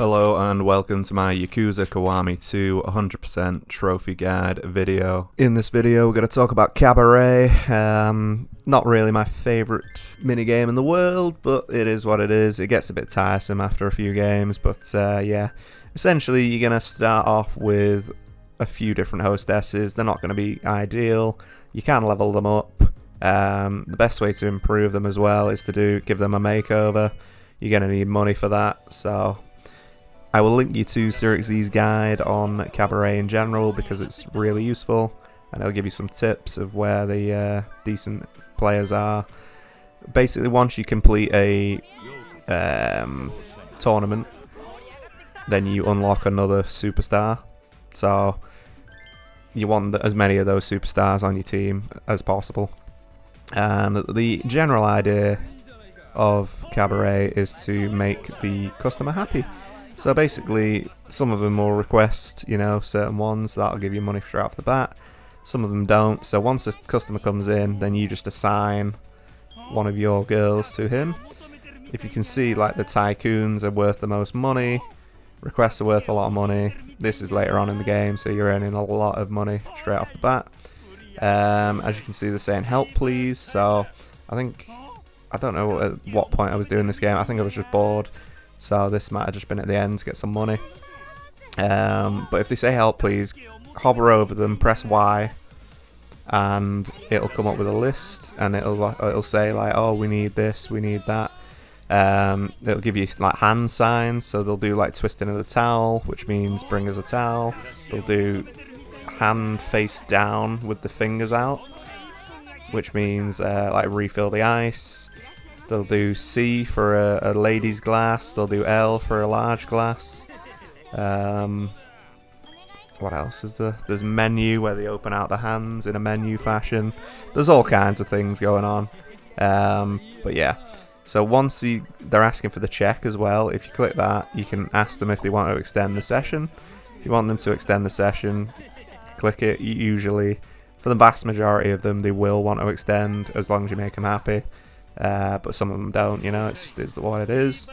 Hello and welcome to my Yakuza Kiwami 2 100% trophy guide video. In this video we're going to talk about Cabaret. Not really my favourite minigame in the world, but it is what it is. It gets a bit tiresome after a few games, but yeah. Essentially you're going to start off with a few different hostesses. They're not going to be ideal. You can level them up. The best way to improve them as well is to give them a makeover. You're going to need money for that, so I will link you to Sirix's guide on Cabaret in general because it's really useful and it'll give you some tips of where the decent players are. Basically, once you complete a tournament, then you unlock another superstar. So you want as many of those superstars on your team as possible. And the general idea of Cabaret is to make the customer happy. So basically, some of them will request, certain ones that'll give you money straight off the bat. Some of them don't. So once a customer comes in, then you just assign one of your girls to him. If you can see, like, the tycoons are worth the most money. Requests are worth a lot of money. This is later on in the game, so you're earning a lot of money straight off the bat. As you can see, they're saying help please. So I don't know at what point I was doing this game. I think I was just bored. So this might have just been at the end to get some money. But if they say help please, hover over them, press Y, and it'll come up with a list, and it'll say like, oh, we need this, we need that. It'll give you like hand signs, so they'll do like twisting of the towel, which means bring us a towel. They'll do hand face down with the fingers out, which means like refill the ice. They'll do C for a lady's glass. They'll do L for a large glass. What else is there? There's menu where they open out the hands in a menu fashion. There's all kinds of things going on. But yeah. So once they're asking for the check as well. If you click that, you can ask them if they want to extend the session. If you want them to extend the session, click it. Usually, for the vast majority of them, they will want to extend as long as you make them happy. But some of them don't, it just is what it is.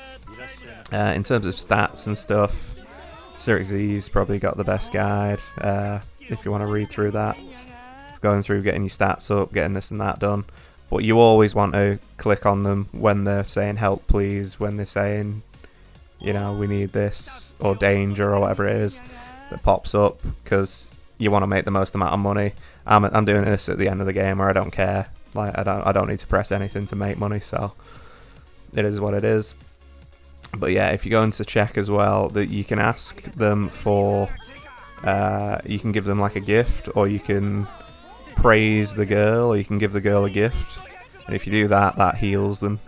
In terms of stats and stuff, Sirix's probably got the best guide. If you want to read through that, going through getting your stats up, getting this and that done. But you always want to click on them when they're saying help please, when they're saying, we need this, or danger, or whatever it is that pops up, because you want to make the most amount of money. I'm doing this at the end of the game where I don't care. Like, I don't need to press anything to make money, so it is what it is. But yeah, if you go into check as well, that you can ask them for, you can give them like a gift, or you can praise the girl, or you can give the girl a gift. And if you do that, that heals them.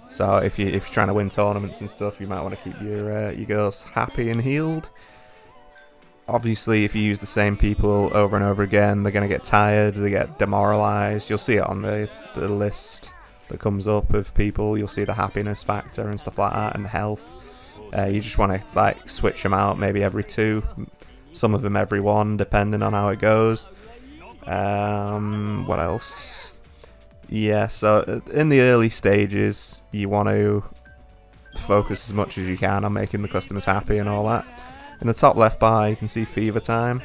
So if you're trying to win tournaments and stuff, you might want to keep your girls happy and healed. Obviously, if you use the same people over and over again, they're going to get tired, they get demoralized. You'll see it on the list that comes up of people. You'll see the happiness factor and stuff like that, and the health. You just want to like switch them out maybe every 2, some of them every 1, depending on how it goes. What else? Yeah, so in the early stages, you want to focus as much as you can on making the customers happy and all that. In the top left bar, you can see fever time.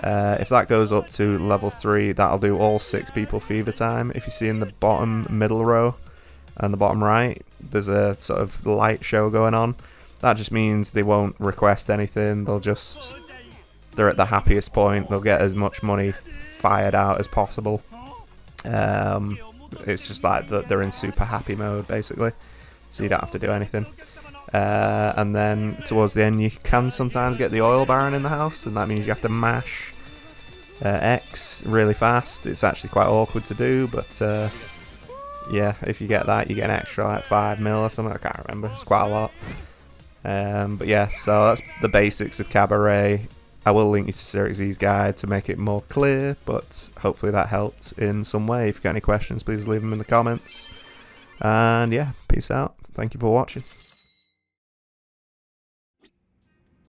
If that goes up to level 3, that'll do all 6 people fever time. If you see in the bottom middle row and the bottom right, there's a sort of light show going on. That just means they won't request anything. They're at the happiest point. They'll get as much money fired out as possible. It's just like they're in super happy mode, basically. So you don't have to do anything. And then towards the end, you can sometimes get the oil baron in the house, and that means you have to mash X really fast. It's actually quite awkward to do, but yeah, if you get that, you get an extra like 5 mil or something. I can't remember. It's quite a lot. But yeah, so that's the basics of Cabaret. I will link you to Sirix's guide to make it more clear, but hopefully that helped in some way. If you've got any questions, please leave them in the comments. And yeah, peace out. Thank you for watching.